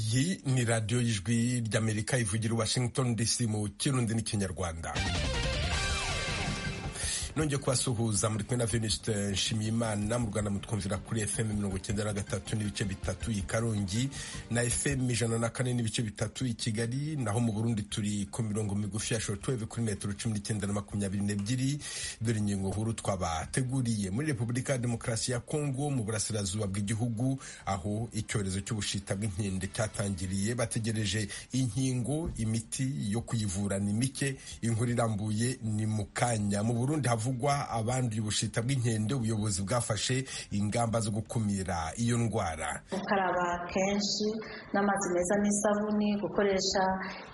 iyi ni radiyo y'ijwi ry'Amerika ivugira i Washington DC mu Kirundi n'Ikinyarwanda. Nongeye kubasuhuza muri kumwe na Venuste Nshimiyimana. Mu Rwanda mutwumvira kuri FM 93 n'ibice bitatu i Karongi na FM 104 n'ibice bitatu i Kigali, naho mu Burundi turi ku mirongo migufi ya shortwave kuri metero 19 na 22. Dore ingingo nkuru twabateguriye. Muri Repubulika ya Demokarasi ya Kongo mu burasirazuba bw'igihugu, aho icyorezo cy'ubushita bw'inkende cyatangiriye, bategereje inkingo, imiti yo kuyivura ni mike. Inkuru irambuye ni mukanya. Mu Burundi havugwa abanduye ubushita bw'inkende, ubuyobozi bwafashe ingamba zo gukumira iyo ndwara. Gukaraba kenshi n'amazi meza n'isabuni, gukoresha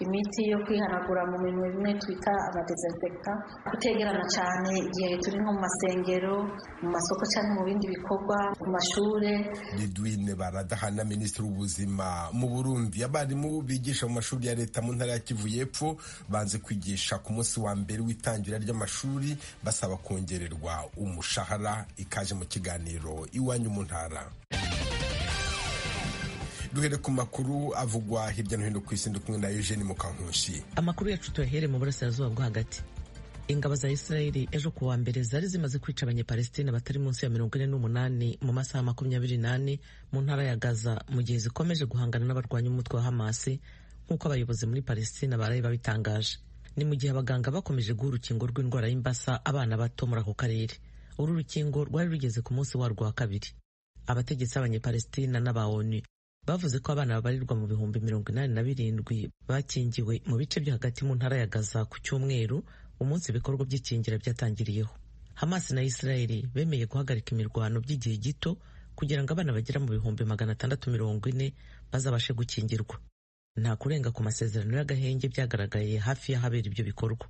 imiti yo kwihanagura mu minwe bimwe twita amadesinfectant, kutegerana cyane igihe turi nko mu masengero, mu masoko cyangwa mu bindi bikorwa, mu mashure. Lidwine Baradahana, minisitiri w'ubuzima mu Burundi. Abarimu bigisha mu mashuri ya leta mu ntara ya Kivu y'Epfo banze kwigisha ku munsi wa mbere w'itangira ry'amashuri, basaba kongererwa umushahara. Ikaje mu kiganiro iwanyu mu ntara. Duhere ku makuru avugwa hirya no hino ku isi, kumwe na Eugene Mukankushi. Amakuru yacu tuyahere mu burasirazuba bwo hagati. Ingabo za Israeli ejo ku wa mbere zari zimaze kwica abanyapalestina batari munsi ya 48 mu masaha 24 mu ntara ya Gaza, mu gihe zikomeje guhangana n'abarwanya umutwe wa Hamas nk'uko abayobozi muri Palestina baraye babitangaje. Ni mu gihe abaganga bakomeje guha urukingo rw'indwara y'imbasa abana bato muri ako karere. Uru rukingo rwari rugeze ku munsi warwo wa kabiri. Abategetsi b'abanyapalestina n'aba ONU bavuze ko abana babarirwa mu bihumbi 87 bakingiwe mu bice byo hagati mu ntara ya Gaza ku cyumweru, umunsi ibikorwa by'ikingira byatangiriyeho. Hamas na Israeli bemeye guhagarika imirwano by'igihe gito kugira ngo abana bagera mu bihumbi 640 bazabashe gukingirwa. Nta kurenga ku masezerano y'agahenge byagaragaye hafi y'ahabera ibyo bikorwa.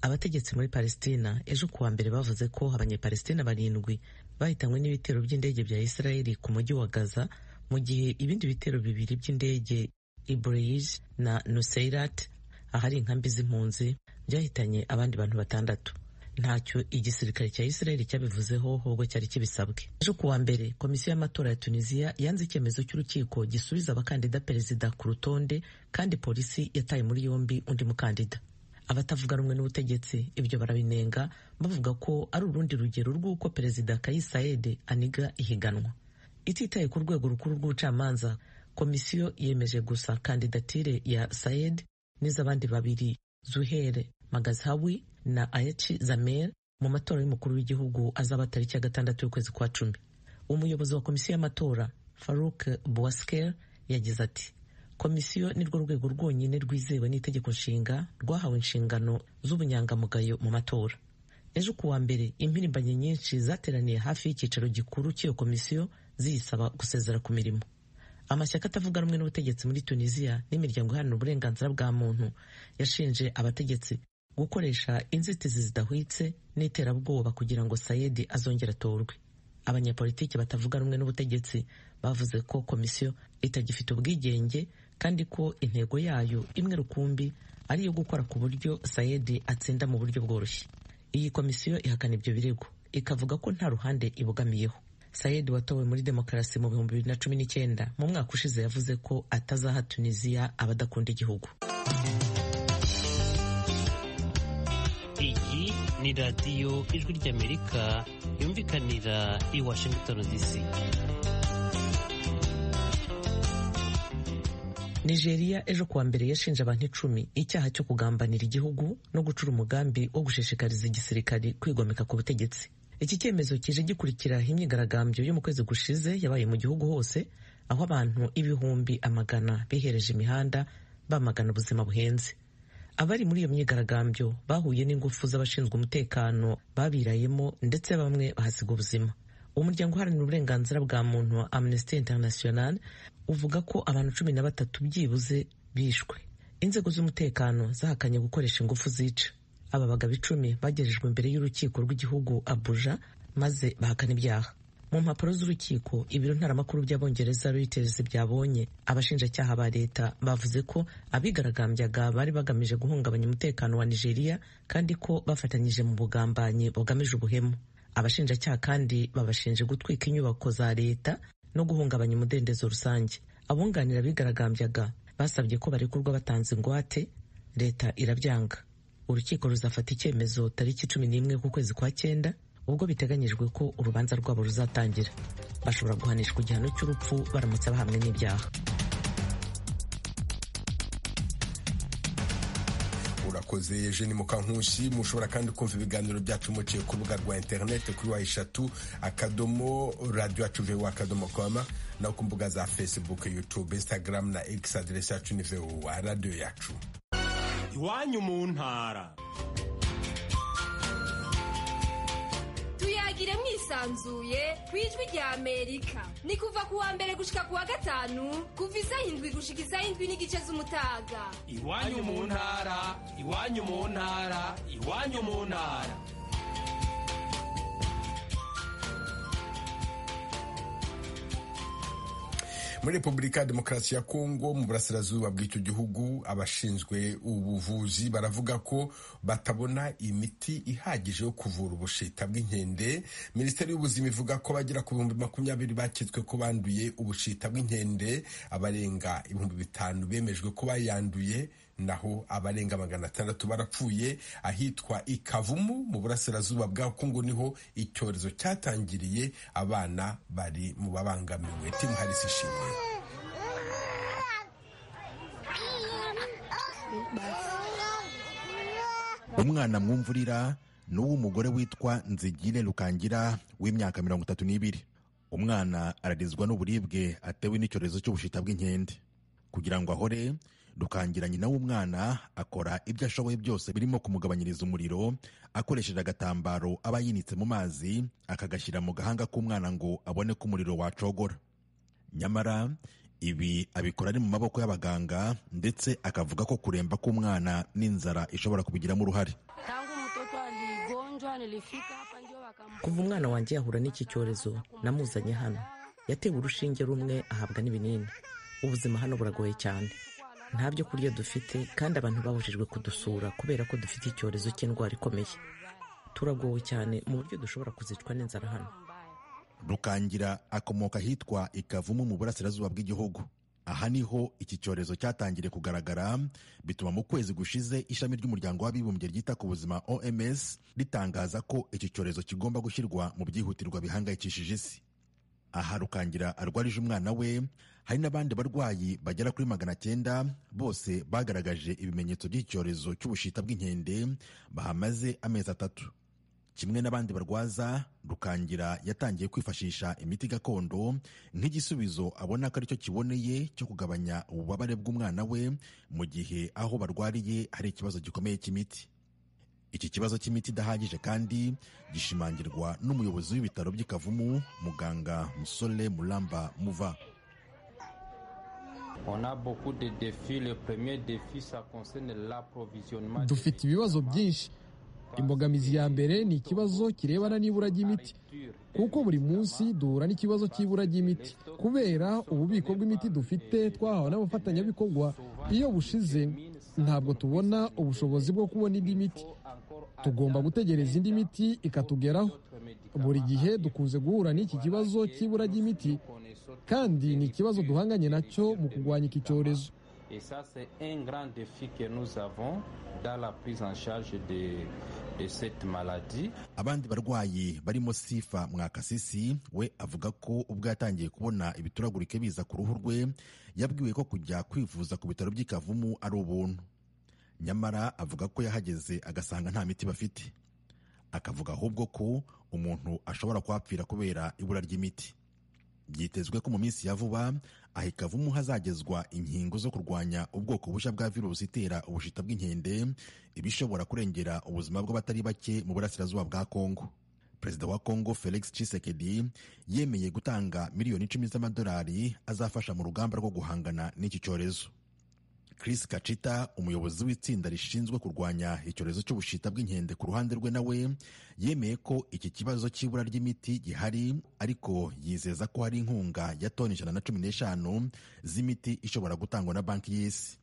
Abategetsi muri Palestina ejo kuwa mbere bavuze ko abanyapalestina 7 bahitanywe n'ibitero by'indege bya Israeli ku mujyi wa Gaza, mu gihe ibindi bitero 2 by'indege Ibreiz na Nuseirat, ahari inkambi z'impunzi, byahitanye abandi bantu 6. Ntacyo igisirikare cya Israeli cyabivuzeho, ahubwo cyari kibisabwe. Ejo kuwa mbere komisiyo y'amatora ya Tunisia yanze icyemezo cy'urukiko gisubiza abakandida perezida ku rutonde, kandi polisi yataye muri yombi undi mukandida. Abatavuga rumwe n'ubutegetsi ibyo barabinenga, bavuga ko ari urundi rugero rw'uko perezida Kais Saied aniga ihiganwa. Ititaye ku rwego rukuru rw'ubucamanza, komisiyo yemeje gusa kandidatire ya Saied n'iz'abandi 2, Zuhair Magazhawi na Ayachi Zamer, mu matora y'umukuru w'igihugu azaba tariki ya 6 y'ukwezi kwa 10. Umuyobozi wa komisiyo y'amatora Farouk Bouasker yagize ati: komisiyo ni rwo rwego rwonyine rwizewe n'itegeko nshinga rwahawe inshingano z'ubunyangamugayo mu matora. Ejo kuwa mbere impirimbanyi nyinshi zateraniye hafi y'icyicaro gikuru cy'iyo komisiyo ziyisaba gusezera ku mirimo. Amashyaka atavuga rumwe n'ubutegetsi muri Tunisia n'imiryango iharanira uburenganzira bwa muntu yashinje abategetsi gukoresha inzitizi zidahwitse n'iterabwoba kugira ngo Saied azongera atorwe. Abanyapolitiki batavuga rumwe n'ubutegetsi bavuze ko komisiyo itagifite ubwigenge, kandi ko intego yayo imwe rukumbi ari iyo gukora ku buryo Saied atsinda mu buryo bworoshye. Iyi komisiyo ihakana ibyo birego, ikavuga ko nta ruhande ibogamiyeho. Saied watowe muri demokarasi mu 2019 mu mwaka ushize yavuze ko atazaha Tunisia abadakunda igihugu. Iyi ni radiyo ijwi ry'Amerika yumvikanira i Washington DC. Nigeria ejo kuwa mbere yashinje abantu 10 icyaha cyo kugambanira igihugu no gucura umugambi wo gushishikariza igisirikari kwigomeka ku butegetsi. Iki cyemezo kije gikurikira imyigaragambyo yo mu kwezi gushize yabaye mu gihugu hose, aho abantu ibihumbi amagana bihereje imihanda bamagana ubuzima buhenze. Abari muri iyo myigaragambyo bahuye n'ingufu z'abashinzwe umutekano babirayemo, ndetse bamwe bahasiga ubuzima. Umuryango uharanira uburenganzira bwa muntu wa Amnesty International uvuga ko abantu 13 byibuze bishwe. Inzego z'umutekano zahakanye gukoresha ingufu zica. Aba bagabo 10 bagejejwe imbere y'urukiko rw'igihugu Abuja maze bahakana ibyaha. Mu mpapuro z'urukiko, ibiro ntaramakuru by'Abongereza Reuters byabonye abashinjacyaha ba leta bavuze ko abigaragambyaga bari bagamije guhungabanya umutekano wa Nigeria, kandi ko bafatanyije mu bugambanyi bugamije ubuhemu. Abashinjacyaha kandi babashinje gutwika inyubako za leta no guhungabanya umudendezo rusange. Abunganira abigaragambyaga basabye ko barekurwa batanze ingwate, leta irabyanga. Urukiko ruzafata icyemezo tariki 11 kwezi kwa 9 ubwo biteganyijwe ko urubanza rwabo ruzatangira. Bashobora guhanishwa igihano cy'urupfu baramutse bahamwe n'ibyaha. Urakoze Eugene Mukankusi. Mushobora kandi kumva ibiganiro byacu muciye ku rubuga rwa interineti kuri wa3.radio@voa.com na ku mbuga za Facebook, YouTube, Instagram na X. Adresse yacu ni VOA Radio yacu. Iwanyu mu ntara. Tuyagire mwisanzuye kwijwi rya Amerika. Ni kuva kuwa mbere gushika kuwa gatanu, kuva isaha 7 gushika isaha 7 n'igice z'umutaga. Iwanyu mu ntara, iwanyu mu ntara, iwanyu mu ntara. Muri Repubulika ya Demokarasi ya Kongo mu burasirazuba bw'icyo gihugu, abashinzwe ubuvuzi baravuga ko batabona imiti ihagije yo kuvura ubushita bw'inkende. Minisiteri y'Ubuzima ivuga ko bagera ku 20,000 bakitswe ko banduye ubushita bw'inkende, abarenga 5,000 bemejwe ko bayanduye, naho abarenga 600 barapfuye. Ahitwa Ikavumu mu burasirazuba bwa Kongo niho icyorezo cyatangiriye, abana bari mu babangamiwe. Tim Harris ishimwe. Umwana mwumvurira ni uw'umugore witwa Nzigire Lukangira w'imyaka 32. Umwana ararizwa n'uburibwe atewe n'icyorezo cy'ubushita bw'inkende. Kugira ngo ahore, Lukangira nyina w'umwana akora ibyo ashoboye byose birimo kumugabanyiriza umuriro akoresheje agatambaro aba yinitse mu mazi akagashyira mu gahanga k'umwana ngo abone ko umuriro wacogora. Nyamara ibi abikora ari mu maboko y'abaganga, ndetse akavuga ko kuremba k'umwana n'inzara ishobora kubigiramo uruhare. Kuva umwana wanjye yahura n'iki cyorezo namuzanye hano, yatewe urushinge rumwe ahabwa n'ibinini. Ubuzima hano buragoye cyane, nta byo kurya dufite, kandi abantu babujijwe kudusura kubera ko dufite icyorezo cy'indwara ikomeye. Turagowe cyane mu buryo dushobora kuzicwa n'inzara hano. Lukangira akomoka hitwa Ikavumu mu burasirazuba bw'igihugu. Aha niho iki cyorezo cyatangiriye kugaragara, bituma mu kwezi gushize ishami ry'umuryango w'abibumbye ryita ku buzima OMS ritangaza ko iki cyorezo kigomba gushyirwa mu byihutirwa bihangayikishije isi. Aha Lukangira arwarije umwana we, hari n'abandi barwayi bagera kuri 900 bose bagaragaje ibimenyetso by'icyorezo cy'ubushita bw'inkende bahamaze amezi 3. Kimwe n'abandi barwaza, Lukangira yatangiye kwifashisha imiti gakondo nk'igisubizo abona ko aricyo kiboneye cyo kugabanya ububabare bw'umwana we mu gihe aho barwariye hari ikibazo gikomeye cy'imiti. Iki kibazo cy'imiti idahagije kandi gishimangirwa n'umuyobozi w'ibitaro by'Ikavumu, muganga Musole Mulamba Muva. Dufite ibibazo byinshi. Imbogamizi ya mbere ni ikibazo kirebana n'ibura ry'imiti, kuko buri munsi duhura n'ikibazo cy'ibura ry'imiti kubera ububiko bw'imiti dufite twahawe n'abafatanyabikorwa. Iyo bushize ntabwo tubona ubushobozi bwo kubona indi miti, tugomba gutegereza indi miti ikatugeraho. Buri gihe dukunze guhura n'iki kibazo cy'ibura ry'imiti, kandi ni ikibazo duhanganye nacyo mu kurwanya iki cyorezo. Et ça, c'est un grand défi que nous avons dans la prise en charge de cette maladie. Abandi barwayi barimo Sifa Mwakasisi we avuga ko ubwo yatangiye kubona ibituragurike biza ku ruhu rwe, yabwiwe ko kujya kwivuza ku bitaro by'Ikavumu ari ubuntu. Nyamara avuga ko yahageze agasanga nta miti bafite. Akavuga ahubwo ko umuntu ashobora kwapfira kubera ibura ry'imiti. Byitezwe ko mu minsi ya vuba aha Ikavumu hazagezwa inkingo zo kurwanya ubwoko bushya bwa virusi itera ubushita bw'inkende, ibishobora kurengera ubuzima bw'abatari bake mu burasirazuba bwa Kongo. Perezida wa Kongo Felix Tshisekedi yemeye gutanga miliyoni 10 z'amadolari azafasha mu rugamba rwo guhangana n'iki cyorezo. Chris Kachita, umuyobozi w'itsinda rishinzwe kurwanya icyorezo cy'ubushita bw'inkende, ku ruhande rwe nawe yemeye ko iki kibazo cy'ibura ry'imiti gihari, ariko yizeza ko hari inkunga ya toni 115 z'imiti ishobora gutangwa na Banki y'Isi.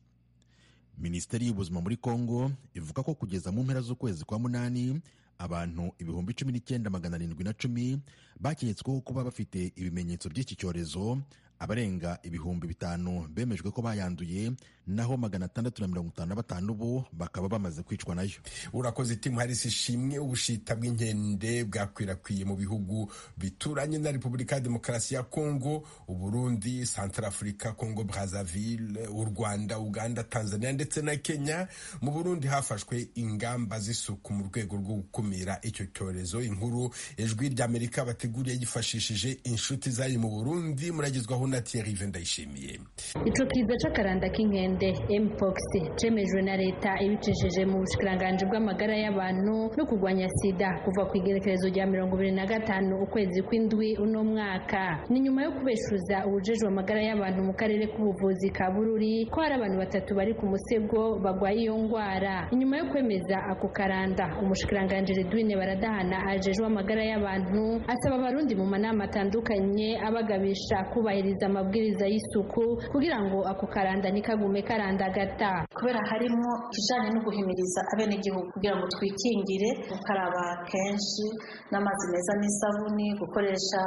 Minisiteri y'Ubuzima muri Kongo ivuga ko kugeza mu mpera z'ukwezi kwa 8 abantu 19,710 baketsweho kuba bafite ibimenyetso by'iki cyorezo, abarenga ibihumbi 5 bemejwe ko bayanduye, naho 655 bo bakaba bamaze kwicwa nayo. Urakoze Tim Harris. Ishimwe ubushita bw'inkende bwakwirakwiye mu bihugu bituranye na Repubulika ya Demokarasi ya Kongo, Uburundi, Centrafrica, Congo Brazzaville, u Rwanda, Uganda, Tanzania ndetse na Kenya. Mu Burundi hafashwe ingamba z'isuku mu rwego rwo gukumira icyo cyorezo. Inkuru Ijwi ry'Amerika bateguriye yifashishije inshuti zayo mu Burundi, muragezwaho na Thierry Vendayishimiye. Ico kiza c'akaranda k'inkende Mpox cemejwe na leta ibicishije mu bushikiranganje bw'amagara y'abantu no kurwanya sida kuva ku igerekerezo rya 25 ukwezi kw'indwi uno mwaka. Ni nyuma yo kubeshuza ubujejwe amagara y'abantu mu karere k'ubuvuzi ka Bururi ko hari abantu 3 bari ku musego bagwaye iyo ngwara. Inyuma yo kwemeza ako karanda, umushikiranganje Redwine Baradahana ajejwe amagara y'abantu asaba abarundi mu manama atandukanye abagabisha kubahiriza amabwiriza y'isuku kugira ngo ako karanda nikagume karandagata. Kubera harimo kijanye no guhimiriza abenegihugu kugira ngo twikingire, gukaraba kenshi n'amazi meza n'isabuni, gukoresha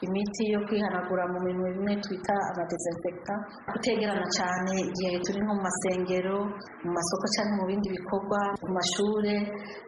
imiti yo kwihanagura mu minwe bimwe twita amadesinfectant, gutegerana cyane igihe turi nko mu masengero, mu masoko cyangwa mu bindi bikorwa, mu mashure,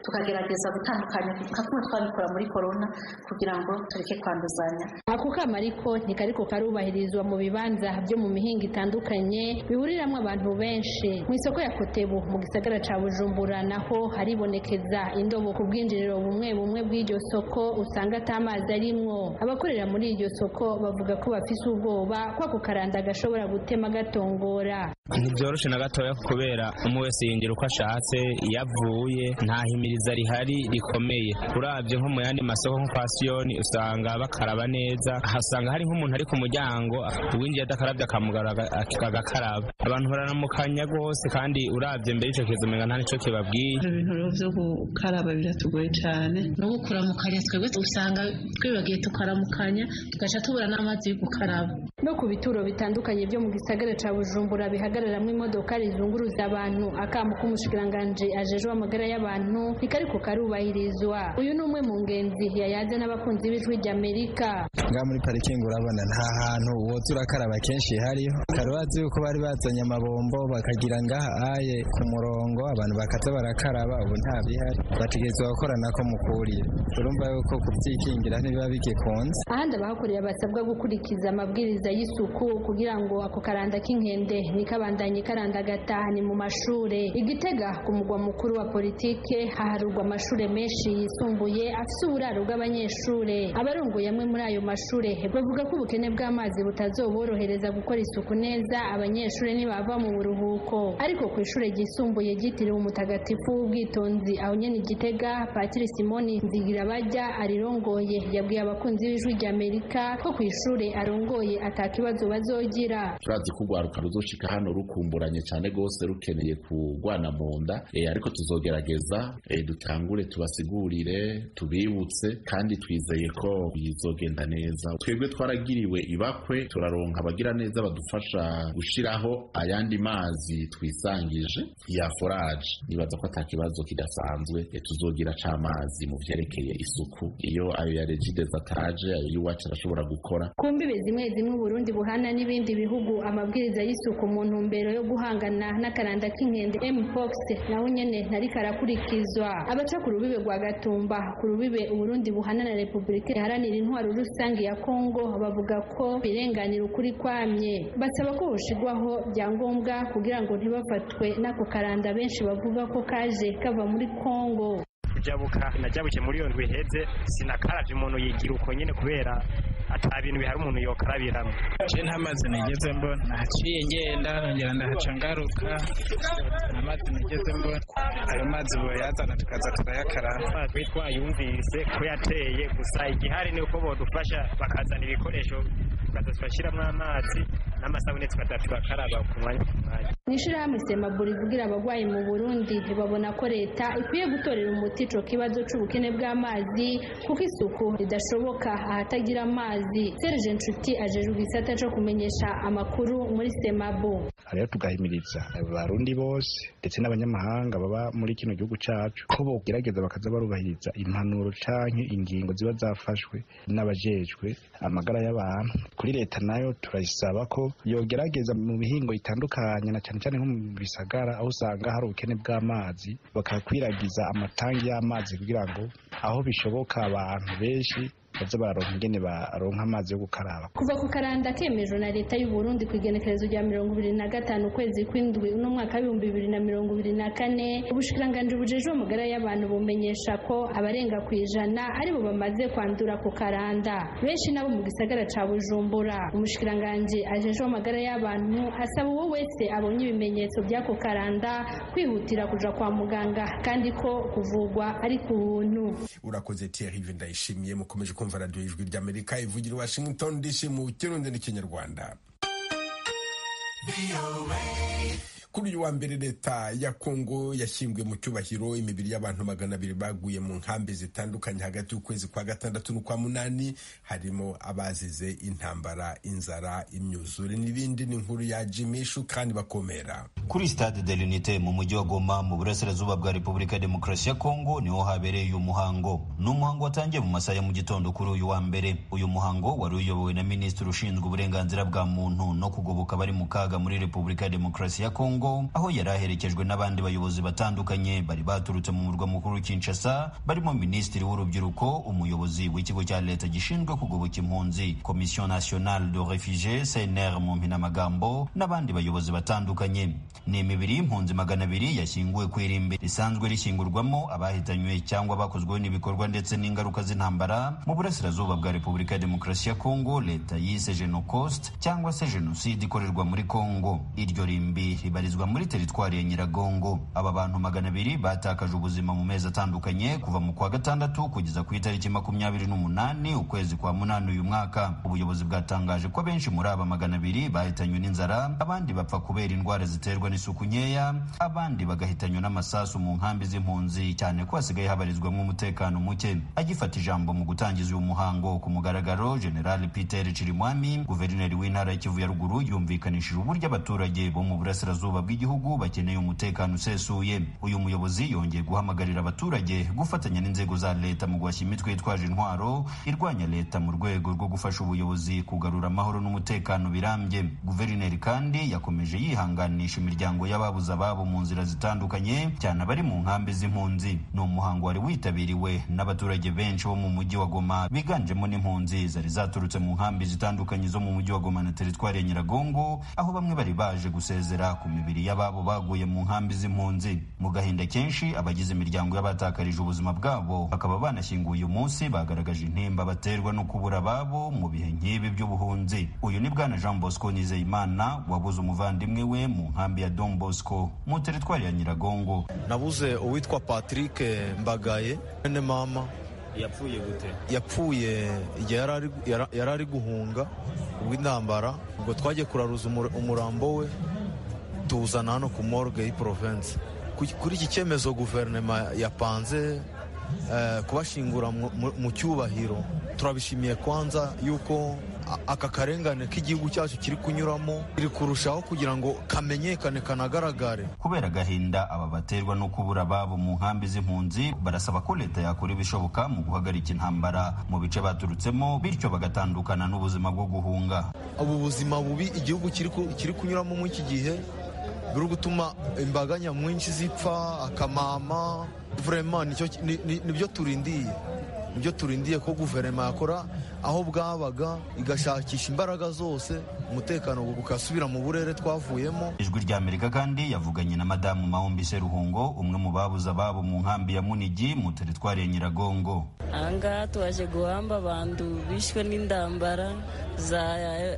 tukagerageza gutandukanya kumwe twabikora muri corona kugira ngo tureke kwanduzanya. Ako kama ariko ntikariko karubahirizwa mu bibanza byo mu mihinga itandukanye bihuriramwe abantu benshi. Mu isoko ya Kotebu mu gisagara ca Bujumbura naho haribonekeza indobo ku bwinjiriro bumwe bw'iryo soko usanga atamazi arimwo. Abakorera muri iryo soko bavuga ko bafise ubwoba ko ako karanda gashobora gutema gatongora. Ntibyoroshe na gatoya kubera umwe wese yinjira uko ashatse, yavuye nta himiriza rihari rikomeye. Uravye nko mu yandi masoko nko kwa Siyoni usanga bakaraba neza, hasanga hari nk'umuntu ari ku muryango uwinjiye adakarabye akamugara agakaraba. Abantu baranamukanya gose kandi uravye mbere ico kizo menga nta nico kibabwiye. Ibintu byo gukaraba biratugoye cyane no gukuramukanya, twebwe usanga twibagiye tukaramukanya tugaca tubura n'amazi yo gukaraba. No ku bituro bitandukanye byo mu gisagara ca Bujumbura bihagararamwe imodoka rizunguruza abantu, akamu k'umushikiranganje ajejwe amagara y'abantu ntikariko karubahirizwa. Uyu ni umwe mu ngenzi yayaze n'abakunzi b'Ijwi ry'Amerika. Nga muri parikingi urabona nta hantu woza urakaraba kenshi hariyo. Karubazi yuko bari bazanye amabombo bakagira ngaha aye ku murongo abantu bakaza barakaraba, ubu nta bihari. Bategezwa gukorana ko mukuriye. Urumva yuko kubyikingira ntibiba bigikunze. Ahandi abahakorera basabwa gukurikiza amabwiriza y'isuku kugira ngo ako karanda k'inkende nikabandanye karandagata ni mu mashure. Igitega ku mugwa mukuru wa politike haharurwa amashure menshi yisumbuye afise uburaro bw'abanyeshure. Abarongoye amwe muri ayo mashure bavuga ko ubukene bw'amazi butazoborohereza gukora isuku neza abanyeshure nibava mu buruhuko. Ariko ku ishure ryisumbuye ryitiriwe umutagatifu w'ubwitonzi aho nyene Igitega, Patiri Simoni Nzigirabajya arirongoye yabwiye abakunzi b'Ijwi ry'Amerika ko ku ishure arongoye atakibazo bazogira. Turazi kugwaruka ruzoshika hano rukumburanye cyane gose rukeneye kugwana mu nda, ariko tuzogerageza dutangure tubasigurire tubibutse kandi twizeye ko bizogenda neza. Twebwe twaragiriwe ibakwe turaronka abagira neza badufasha gushiraho ayandi mazi twisangije ya forage. Nibaza ko atakibazo kidasanzwe tuzogira c'amazi mu vyerekeye isuku. Iyo ayo ya Regides ataje ayo yuwacu arashobora gukora. Kumbibe zimwe zimwe Burundi buhana n'ibindi bihugu amabwiriza y'isuku mu ntumbero yo guhangana n'akaranda k'inkende Mpox naho nyene ntari karakurikizwa. Abaca ku rubibe rwa Gatumba ku rubibe Burundi buhana na Repubulika iharanira intwaro rusange ya Kongo bavuga ko birenganira ukuri kwamye. Basaba ko hoshigwaho byangombwa kugira ngo ntibafatwe n'ako karanda benshi bavuga ko kaje kava muri Kongo. Kujabuka najabuke muri yo ndwi heze sinakaravye umuntu yigira uko nyene kubera ata bintu bihari umuntu yokarabiramo. Je ntamazi nigeze mbona, naciye ngenda nongera ndahaca ngaruka, ntamazi nigeze mbona. Ayo mazi boyazana tukaza turayakaraba. Twayumvise ko yateye gusa igihari ni uko bodufasha bakazana ibikoresho tukazashyiramo amazi n'amasabune tukaza tugakaraba ku mwanya ku mwanya. Mw'ishirahamwe Semaburi ivugira abagwayi mu Burundi babona ko leta ikwiye gutorera umuti ico kibazo c'ubukene bw'amazi kuko isuku ridashoboka ahatagira amazi. Serge Nshuti ajejwe igisata co kumenyesha amakuru muri Semabu. Rero tugahimiriza abarundi bose ndetse n'abanyamahanga baba muri kino gihugu cacu ko bogerageza bakaza barubahiriza impanuro canke ingingo ziba zafashwe n'abajejwe amagara y'abantu. Kuri leta nayo turayisaba ko yogerageza mu bihingo itandukanye na cyane cyane nko mu bisagara aho usanga hari ubukene bw'amazi bakakwiragiza amatangi y'amazi kugira ngo aho bishoboka abantu benshi baza baronka ingene baronka amazi yo gukaraba. Kuva ku karanda kemejwe na leta y'u Burundi ku igenekerezo rya 25 ukwezi kw'indwi uno mwaka wa 2024 ubushikiranganji bujejwe amagara y'abantu bumenyesha ko abarenga ku 100 aribo bamaze kwandura ku karanda, benshi nabo mu gisagara ca Bujumbura. Umushikiranganji ajejwe amagara y'abantu asaba uwo wese abonye ibimenyetso by'ako karanda kwihutira kuja kwa muganga kandi ko kuvugwa ari ku buntu. Urakoze Thierry Ndayishimiye. Mukomeje kumva radio Ijwi ry'Amerika ivugira Washington DC mu Kirundi n'Ikinyarwanda. Kuri uyu wa mbere leta ya Kongo yashyinguye mu cyubahiro imibiri y'abantu 200 baguye mu nkambi zitandukanye hagati y'ukwezi kwa 6 n'ukwa 8 harimo abazize intambara, inzara, imyuzure n'ibindi. N'inkuru ya Jimishu kandi bakomera. Kuri Stade de l'Unité mu mujyi wa Goma mu burasirazuba bwa Repubulika ya Demokarasi ya Kongo niho habereye uyu muhango. Ni umuhango watangiye mu masaha ya mu gitondo kuri uyu wa mbere. Uyu muhango wari uyobowe na Minisitiri ushinzwe uburenganzira bwa muntu no kugoboka bari mu kaga muri Repubulika ya Demokarasi ya Kongo, aho yari aherekejwe n'abandi bayobozi batandukanye bari baturutse mu murwa mukuru Kinshasa, barimo Minisitiri w'urubyiruko, umuyobozi w'ikigo cya leta gishinzwe kugoboka impunzi Commission Nationale de Réfugiés CNR mu mpinamagambo, n'abandi bayobozi batandukanye. Ni imibiri y'impunzi 200 yashyinguwe ku irimbi risanzwe rishyingurwamo abahitanywe cyangwa bakozweho n'ibikorwa ndetse n'ingaruka z'intambara mu burasirazuba bwa Repubulika ya Demokarasi ya Kongo leta yise Genocide cyangwa se Jenoside ikorerwa muri Kongo. Iryo rimbi ribarizwa muri teritwari ya Nyiragongo. Aba bantu 200 batakaje ubuzima mu mezi atandukanye kuva mu kwa 6 kugeza ku itariki 28 ukwezi kwa 8 uyu mwaka. Ubuyobozi bwatangaje ko benshi muri aba 200 bahitanywe n'inzara, abandi bapfa kubera indwara ziterwa n'isuku nkeya, abandi bagahitanywa n'amasasu mu nkambi z'impunzi, cyane ko hasigaye habarizwamo umutekano muke. Agifata ijambo mu gutangiza uyu muhango ku mugaragaro, General Peter Chirimwami, guverineri w'intara ya Kivu ya Ruguru, yumvikanishije uburyo abaturage bo mu burasirazuba bw'igihugu bakeneye umutekano usesuye. Uyu muyobozi yongeye guhamagarira abaturage gufatanya n'inzego za leta mu guhashya imitwe yitwaje intwaro irwanya leta mu rwego rwo gufasha ubuyobozi kugarura amahoro n'umutekano birambye. Guverineri kandi yakomeje yihanganisha imiryango y'ababuze ababo mu nzira zitandukanye, cyane abari mu nkambi z'impunzi. Ni umuhango wari witabiriwe n'abaturage benshi bo mu mujyi wa Goma, biganjemo n'impunzi zari zaturutse mu nkambi zitandukanye zo mu mujyi wa Goma na teritwari ya Nyiragongo, aho bamwe bari baje gusezera ku mibiri y'ababo baguye mu nkambi z'impunzi. Mu gahinda kenshi abagize imiryango y'abatakarije ubuzima bwabo bakaba banashyinguye uyu munsi bagaragaje intimba baterwa no kubura ababo mu bihe nk'ibi by'ubuhunzi. Uyu ni bwana Jean Bosco Nizeyimana wabuze umuvandimwe we mu nkambi ya Don Bosco mu teritwari ya Nyiragongo. Nabuze uwitwa Patrick Mbagaye ne mama. Yapfuye gute? Yapfuye yari ari guhunga ubw'intambara, ubwo twagiye kuraruza umurambo we tuzana hano ku morgue y'i province. Kuri iki cyemezo guverinoma yapanze kubashingura mu cyubahiro, turabishimiye kwanza yuko aka karengane k'igihugu cyacu kiri kunyuramo kiri kurushaho kugira ngo kamenyekane kanagaragare. Kubera agahinda aba baterwa no kubura ababo mu nkambi z'impunzi, barasaba ko leta yakora ibishoboka mu guhagarika intambara mu bice baturutsemo, bityo bagatandukana n'ubuzima bwo guhunga. Ubu buzima bubi igihugu kiri kunyuramo muri iki gihe biri gutuma imbaga nyamwinshi zipfa akamama. Vraiment nibyo turindiye ko guverinoma yakora aho bwabaga igashakisha imbaraga zose umutekano ukasubira mu burere twavuyemo. Ijwi rya Amerika kandi yavuganye na Madamu Mahombi Seruhungo, umwe mu babuze ababo mu nkambi ya Munigi mu teritwari ya Nyiragongo. Anga twaje guhamba abantu bishwe n'indambara za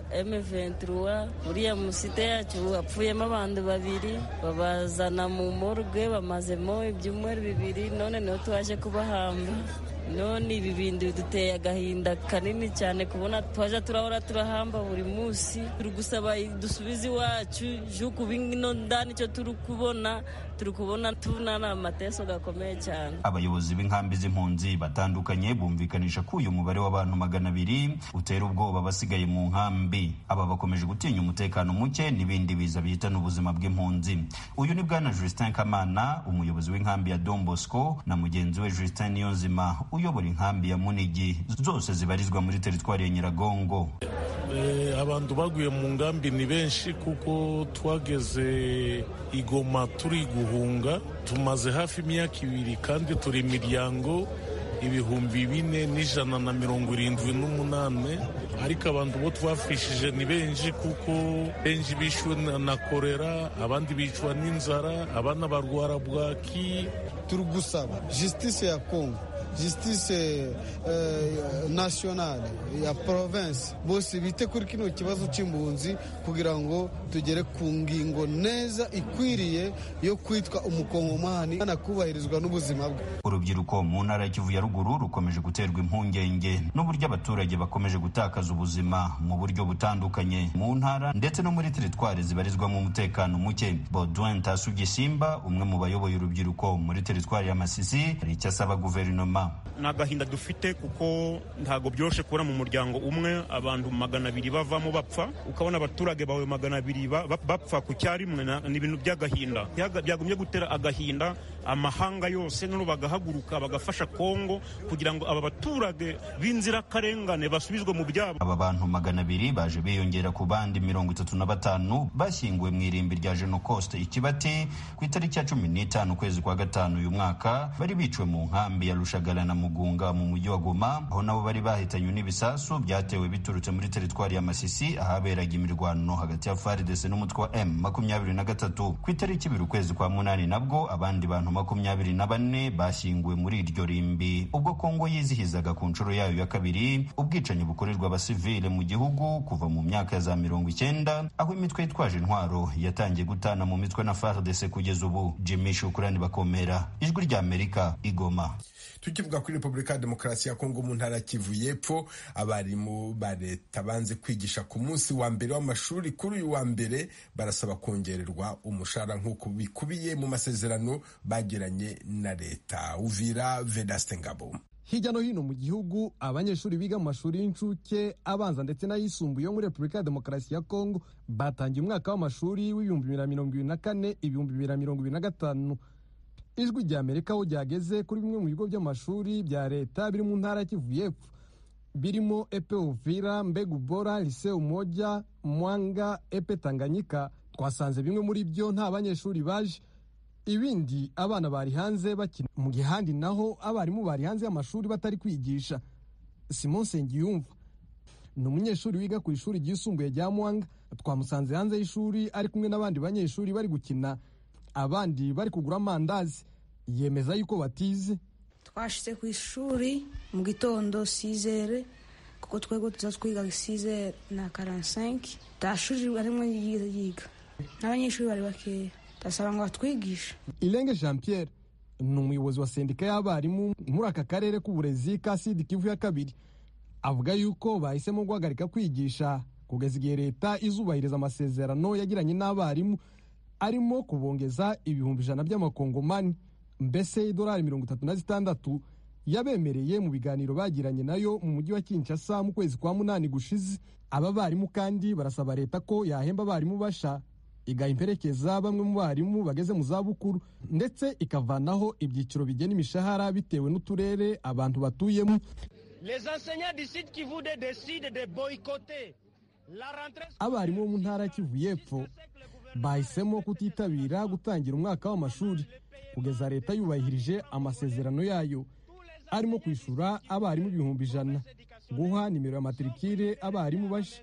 M23. Uriya musite yacu hapfuyemo abantu 2 babazana mu morgue, bamazemo ibyumweru 2, none niho twaje kubahamba. none ibi bintu biduteye agahinda kanini cyane kubona twaje turahora turahamba buri munsi turi gusaba dusubize iwacu juko bino ndani cyo turi kubona tunana amateso gakomeye cyane. Abayobozi b'inkambi z'impunzi batandukanye bumvikanisha ko uyu mubare w'abantu 200 utera ubwoba basigaye mu nkambi. Aba bakomeje gutinya umutekano muke n'ibindi biza bihitana ubuzima bw'impunzi. Uyu ni bwana Justin Kamana, umuyobozi w'inkambi ya Don Bosco, na mugenzi we Justin Niyonzima uyobora inkambi ya Munigi, zose zibarizwa muri teritwari ya Nyiragongo. Abantu baguye mu nkambi ni benshi kuko twageze Igoma turi guhunga, tumaze hafi imyaka 2 kandi turi imiryango 4,178, ariko abantu bo twafishije ni benshi kuko benshi bishwe na kolera, abandi bicwa n'inzara, abana barwara bwaki. Turi gusaba justice ya Kongo, justice nationale ya province, bose bite kuri kino kibazo cy'impunzi kugira ngo tugere ku ngingo neza ikwiriye yo kwitwa umukongomani anakubahirizwa n'ubuzima bwe. Urubyiruko mu ntara ya Kivu ya ruguru rukomeje guterwa impungenge n'uburyo abaturage bakomeje gutakaza ubuzima mu buryo butandukanye mu ntara ndetse no muri teritwari zibarizwamo umutekano muke. Baudouin Tasugisimba, umwe mu bayoboye urubyiruko muri teritwari ya Masisi, hari icyo asaba guverinoma. Nagahinda dufite kuko ntago byoshe kubona mu muryango umwe abantu 200 bavamo bapfa, ukabona abaturage bawe 200 bapfa ku cyarimwe. Ni ibintu by'agahinda, byagumye gutera agahinda amahanga yose, none bagahaguruka bagafasha Kongo kugira ngo aba baturage b'inzira karengane basubizwe mu byabo. Aba bantu 200 baje biyongera ku bandi 35 bashyinguwe mu irimbi rya Genocoste Ikibati ku itariki ya 15 ukwezi kwa gatanu uyu mwaka, bari biciwe mu nkambi ya Rushagala na Mugunga mu mujyi wa Goma, aho nabo bari bahitanywe n'ibisasu byatewe biturutse muri teritwari ya Masisi ahaberaga imirwano hagati ya FARDC n'umutwe wa M23. Ku itariki 2 ukwezi kwa munani nabwo abandi bantu 24 bashyinguwe muri iryo rimbi, ubwo Kongo yizihizaga ku nshuro yayo ya kabiri ubwicanyi bukorerwa abasivile mu gihugu kuva mu myaka ya za 90, aho imitwe yitwaje intwaro yatangiye gutana mu mitwe na FARDC kugeza ubu. Jimmy Shukrani Bakomera, Ijwi rya Amerika, Igoma. Tukivuga kuri Repubulika ya Demokarasi ya Kongo mu ntara Kivu y'Epfo, abarimu ba leta banze kwigisha ku munsi wa mbere w'amashuri kuri uyu wa mbere barasaba kongererwa umushahara nk'uko bikubiye mu masezerano bagiranye na leta. Uvira, Vedaste Ngabo. Hirya no hino mu gihugu abanyeshuri biga mu mashuri y'incuke, abanza ndetse n'ayisumbuye muri Repubulika ya Demokarasi ya Kongo batangiye umwaka w'amashuri w'2024-2025. Ijwi rya Amerika aho ryageze kuri bimwe mu bigo by'amashuri bya leta biri mu ntara Kivu y'Epfo birimo Epe Uvira, Mbegu Bora, Lycée Umoja, Mwanga, Epe Tanganyika, twasanze bimwe muri byo nta banyeshuri baje, ibindi abana bari hanze bakina. Mu gihandi naho abarimu bari hanze y'amashuri batari kwigisha. Simon Sengiyumva ni umunyeshuri wiga ku ishuri ryisumbuye rya Mwanga, twamusanze hanze y'ishuri ari kumwe n'abandi banyeshuri bari gukina, abandi bari kugura amandazi. Yemeza yuko batize. Twashyize ku ishuri mu gitondo 6h kuko twego tuzatwiga 6h45. Tashuri arimo yiga n'abanyeshuri bari bakeya, tasaba ngo batwigishe. Ilenge Jean Pierre ni umuyobozi wa sendika y'abarimu muri aka karere k'uburezi ka Sud Kivu ya kabiri, avuga yuko bahisemo guhagarika kwigisha kugeza igihe leta izubahiriza amasezerano yagiranye n'abarimu, arimo kubongeza 100,000 by'amakongomani, mbese $36 yabemereye mu biganiro bagiranye nayo mu mujyi wa Kinshasa mu kwezi kwa munani gushize. Aba barimu kandi barasaba leta ko yahemba abarimu basha, igahimperekeza bamwe mu barimu bageze mu zabukuru, ndetse ikavanaho ibyiciro bigena imishahara bitewe n'uturere abantu batuyemo. Abarimu bo mu ntara Kivu y'Epfo bahisemo kutitabira gutangira umwaka w'amashuri kugeza leta yubahirije amasezerano yayo, arimo kwishura abarimu 100,000, guha nimero ya matrikire abarimu basha.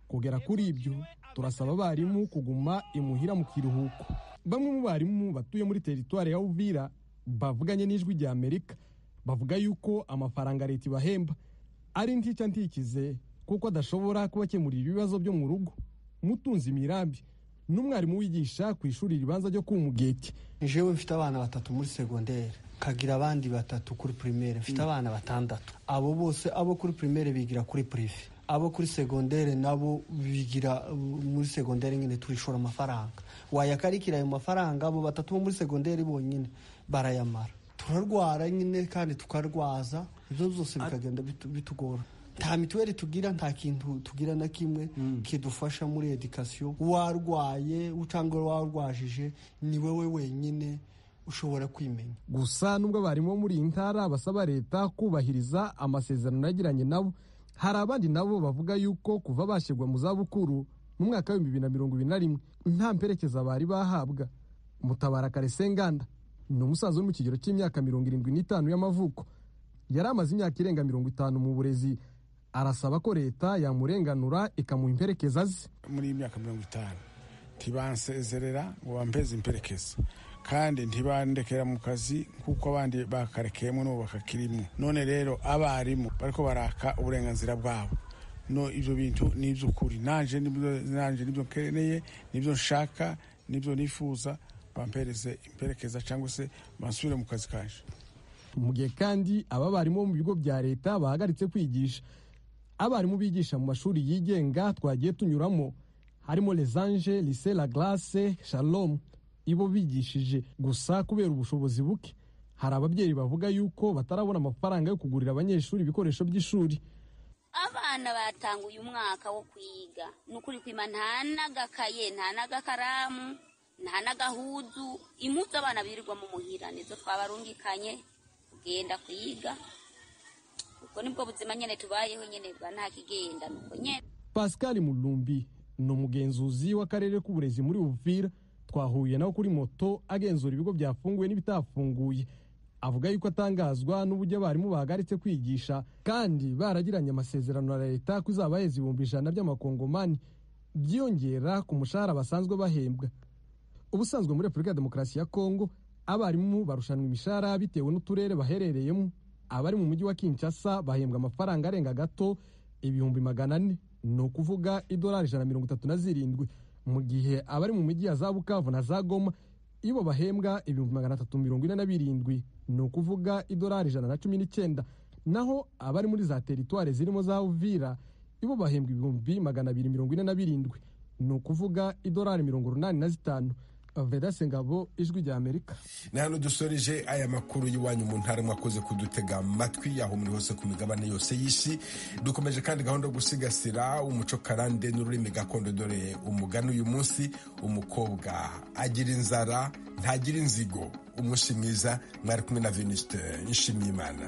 Kugera kuri ibyo turasaba abarimu kuguma imuhira mu kiruhuko. Bamwe mu barimu batuye muri teritwari ya Uvira bavuganye n'Ijwi rya Amerika bavuga yuko amafaranga leta ibahemba ari ntica ntikize kuko adashobora kubakemurira ibibazo byo mu rugo. Mutunzi Mirambi n'umwarimu wigisha ku ishuri ribanza ryo ku Mugeti. Jewe mfite abana 3 muri secondaire, kagira abandi 3 kuri primaire mfite abana 6 abo bose abo kuri primaire bigira kuri prive abo kuri secondaire nabo bigira muri secondaire nyine turishora amafaranga wayakarikira ayo mafaranga abo 3 bo muri secondaire bonyine barayamara turarwara nyine kandi tukarwaza ibyo byose bikagenda bitugora nta mituweli tugira nta kintu tugira na kimwe kidufasha muri education warwaye cyangwa warwajije ni wewe wenyine ushobora kwimenya gusa nubwo abarimu muri intara basaba leta kubahiriza amasezerano yagiranye nabo hari abandi nabo bavuga yuko kuva bashyirwa mu zabukuru mu mwaka wa 2021 nta mperekeza bari bahabwa. Mutabara Karesenganda ni umusaza uri mu kigero cy'imyaka 75 y'amavuko yari amaze imyaka irenga 50 mu burezi arasaba ko leta yamurenganura ikamuha imperekeza ze. Muri imyaka 50 ntibansezerera ngo bampeze imperekeza kandi ntibandekera mu kazi kuko abandi bakarekeyemo n'ubu bakakirimo. None rero abarimu bariko baraka uburenganzira bwabo. No ivyo bintu ni ivy'ukuri nanje nibyo keneye nibyo nshaka nibyo nifuza bampereze imperekeza cyangwa se bansubire mu kazi kanje. Mu gihe kandi aba barimu mu bigo bya leta bahagaritse kwigisha, abarimu bigisha mu mashuri yigenga twagiye tunyuramo harimo Les Anges, Lycée La Glace, Shalom ibo bigishije gusa kubera ubushobozi buke. Hari ababyeyi bavuga yuko batarabona amafaranga yo kugurira abanyeshuri ibikoresho by'ishuri. Abana batanguye umwaka wo kwiga nukuri kwima nta nagakaye nta nagakaramu nta nagahuzu impuzu abana birirwa mu muhira nizo twabarungikanye kugenda kwiga uko nibwo buzima nyene tubayeho nyene bwa nta kigenda nuko nyene. Pascal Mulumbi no mugenzuzi w'akarere k'uburezi muri Uvira twahuye nawe kuri moto agenzura ibigo byafunguye n'ibitafunguye. Avuga yuko atangazwa n'uburyo abarimu bahagaritse kwigisha kandi baragiranye amasezerano na leta kuzabaheza 100 by'amakongomani byiyongera ku mushahara basanzwe bahembwa. Ubusanzwe muri Repubulika ya Demokarasi ya Kongo abarimu barushanwa imishahara bitewe n'uturere baherereyemo. Abari mu mujyi wa Kinshasa bahembwa amafaranga arenga gato 400,000 no kuvuga $137 mu gihe abari mu mujyi ya za Bukavu na za Goma ibo bahembwa 347 no kuvuga $119. Naho abari muri za teritware zirimo za Uvira ibo bahembwa 247 no kuvuga $85. Vedase Ngabo, Ijwi rya Amerika. Na hano dusoreje aya makuru y'iwanyu mu ntara mwakoze kudutega amatwi yaho muri hose ku migabane yose y'isi. Dukomeje kandi gahunda yo gusigasira umuco karande n'ururimi gakondo, dore umugani uyu munsi: umukobwa agira inzara ntagira inzigo. Umunsi mwiza, mwari kumwe na Venuste Nshimiyimana.